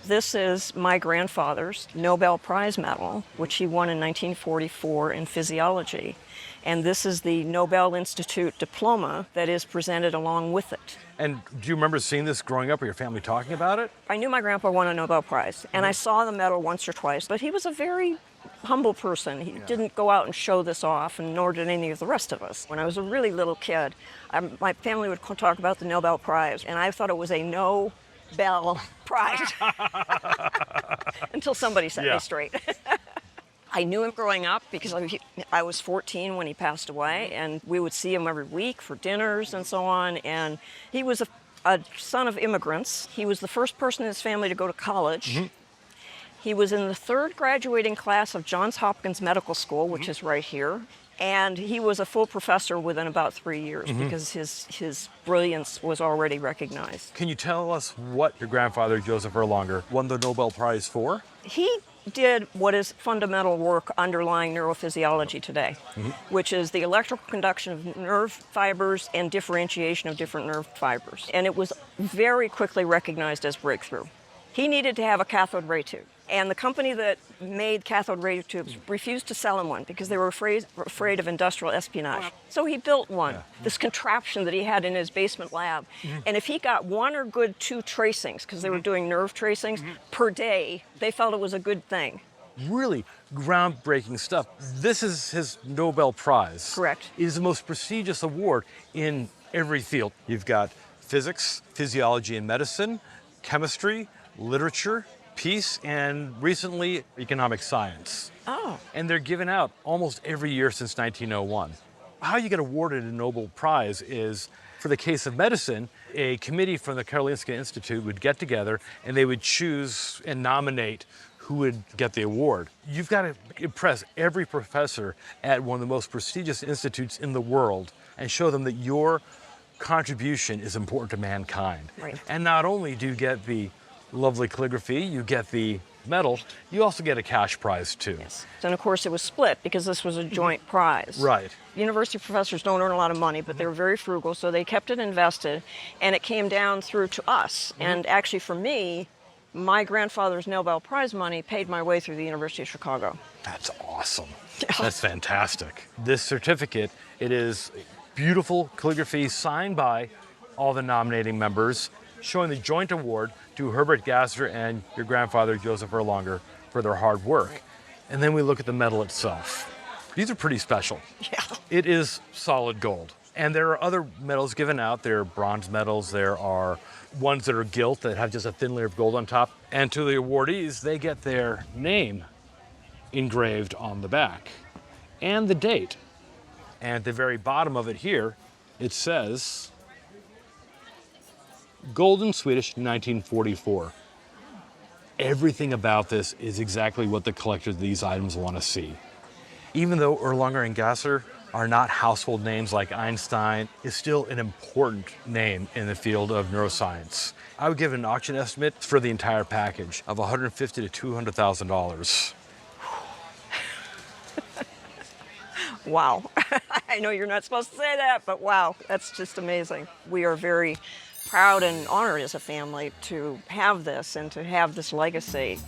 This is my grandfather's Nobel Prize medal, which he won in 1944 in physiology. And this is the Nobel Institute Diploma that is presented along with it. And do you remember seeing this growing up or your family talking about it? I knew my grandpa won a Nobel Prize, and I saw the medal once or twice, but he was a very humble person. He didn't go out and show this off, and nor did any of the rest of us. When I was a really little kid, my family would talk about the Nobel Prize, and I thought it was a Nobel Prize until somebody set me straight. I knew him growing up because I was 14 when he passed away, and we would see him every week for dinners and so on. And he was a son of immigrants. He was the first person in his family to go to college. He was in the third graduating class of Johns Hopkins Medical School, which is right here. And he was a full professor within about 3 years because his brilliance was already recognized. Can you tell us what your grandfather, Joseph Erlanger, won the Nobel Prize for? He did what is fundamental work underlying neurophysiology today, which is the electrical conduction of nerve fibers and differentiation of different nerve fibers. And it was very quickly recognized as breakthrough. He needed to have a cathode ray tube. And the company that made cathode ray tubes refused to sell him one because they were afraid of industrial espionage. So he built one, this contraption that he had in his basement lab. And if he got one or good two tracings, because they were doing nerve tracings, per day, they felt it was a good thing. Really groundbreaking stuff. This is his Nobel Prize. Correct. It is the most prestigious award in every field. You've got physics, physiology and medicine, chemistry, literature, peace, and recently economic science. Oh. And they're given out almost every year since 1901. How you get awarded a Nobel Prize is, for the case of medicine, a committee from the Karolinska Institute would get together and they would choose and nominate who would get the award. You've got to impress every professor at one of the most prestigious institutes in the world and show them that your contribution is important to mankind. Right. And not only do you get the lovely calligraphy, you get the medal, you also get a cash prize too. Yes. And of course it was split because this was a joint prize. Right. University professors don't earn a lot of money, but they were very frugal, so they kept it invested, and it came down through to us. And actually for me, my grandfather's Nobel Prize money paid my way through the University of Chicago. That's awesome. That's fantastic. This certificate, it is beautiful calligraphy signed by all the nominating members, showing the joint award to Herbert Gasser and your grandfather, Joseph Erlanger, for their hard work. And then we look at the medal itself. These are pretty special. Yeah. It is solid gold. And there are other medals given out. There are bronze medals. There are ones that are gilt that have just a thin layer of gold on top. And to the awardees, they get their name engraved on the back and the date. And at the very bottom of it here, it says, Golden Swedish 1944. Everything about this is exactly what the collectors of these items want to see. Even though Erlanger and Gasser are not household names like Einstein, is still an important name in the field of neuroscience. I would give an auction estimate for the entire package of $150,000 to $200,000. Wow. I know you're not supposed to say that, but wow, that's just amazing. We are very proud and honored as a family to have this and to have this legacy.